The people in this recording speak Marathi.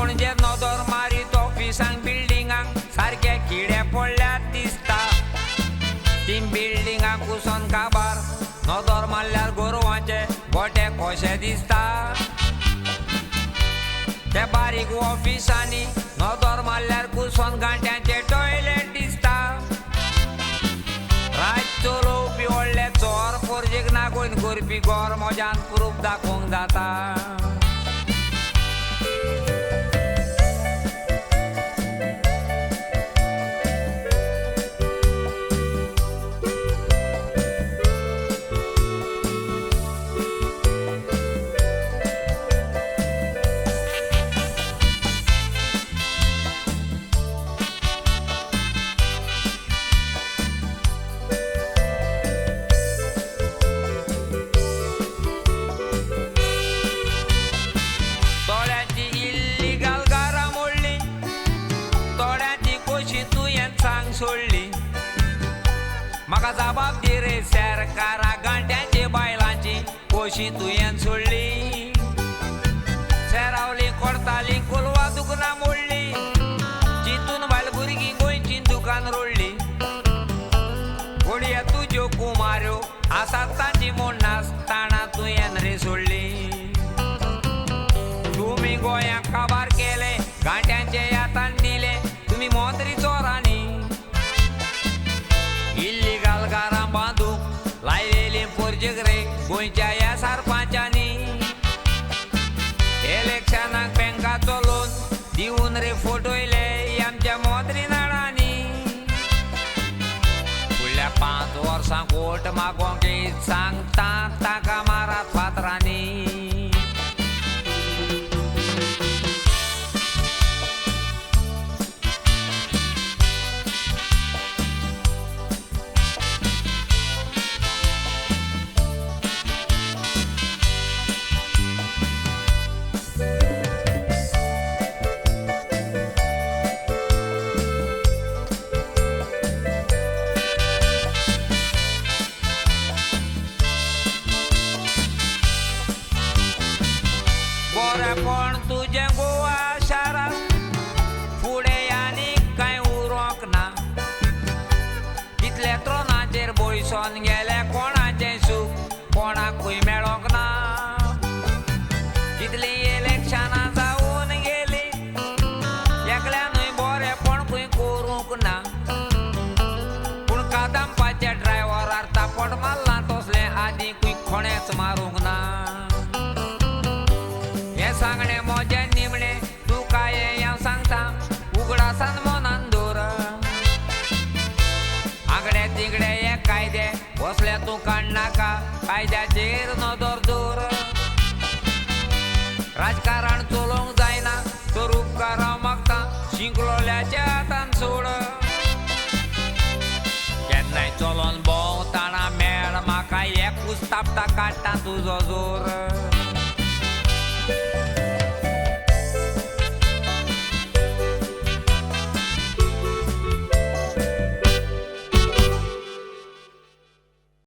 पणजे नदर मारीत ऑफिसांक बिल्डिंगांक सारखे किडे पडल्यात दिसता तीन बिल्डिंगांक कुसोन काबार नदर मारल्यार गोरवांचे गोटे कशे दिसता त्या बारीक ऑफिसांनी नदर मारल्यार कुसोन गांठ्यांचे टॉयलेट दिसता राज चलोवपी व्हडले चोर पोरजेक नागोवन करपी गोरमोजान प्रूफ दाखोवंक जाता सोडली म्हाका जबाब दी रे सरकारा गांठ्यांची बायलांची कोशी तुवें सोडली सेरावली कोडताली कोलवा दुकानां मोडली चिंतून बायल भुरगीं गोंयची दुकान रोडली घोडये तुज्यो कुमाऱ्यो आसात तांची मोडनास ताणा तुवें रे सोडली तुमी गोंयांक काबार केले गांठ्यांचे यातान दिले तुमी मोत्री चोरांनी इल्लीगल घरां बांदूंक लायलेली पोरजेक रे गोंयच्या ह्या सरपंचांनी इलेक्शनाक बँकाचो लोन दिवन रे फटयले आमच्या मोत्री नाडांनी फुडल्या 5 वर्सांक वोट मागोंक सांगता ताका मारात फातरांनी पण तुझे गोवा शारांत फुडें आनीक कांय उरोंक ना कितले त्रोनाचेर बयसोन गेले कोणाचें सूख कोणाकूय मेळोंक ना कितलीं इलेक्शनां जावन गेलीं एकल्यानूय बरेंपण खंय करूंक ना पूण कादंबाचे ड्रायव्हरार तापट मारला तसलें आदींकूय कोणेच मारूंक ना सांगणे मोजे निमणे तू काय हांव सांगता उगडासान मनान दवर आंगडे तिगडे हे कायदे बसले तूं काडनाका कायद्याचेर नदर दवर राजकारण चलोवंक जायना तर उपकार मागता शिंकलोल्याच्या हातान सोड केन्नाय चलोन भोंवताना मेळ म्हाका एकूच तापता काडटा तुजो जोर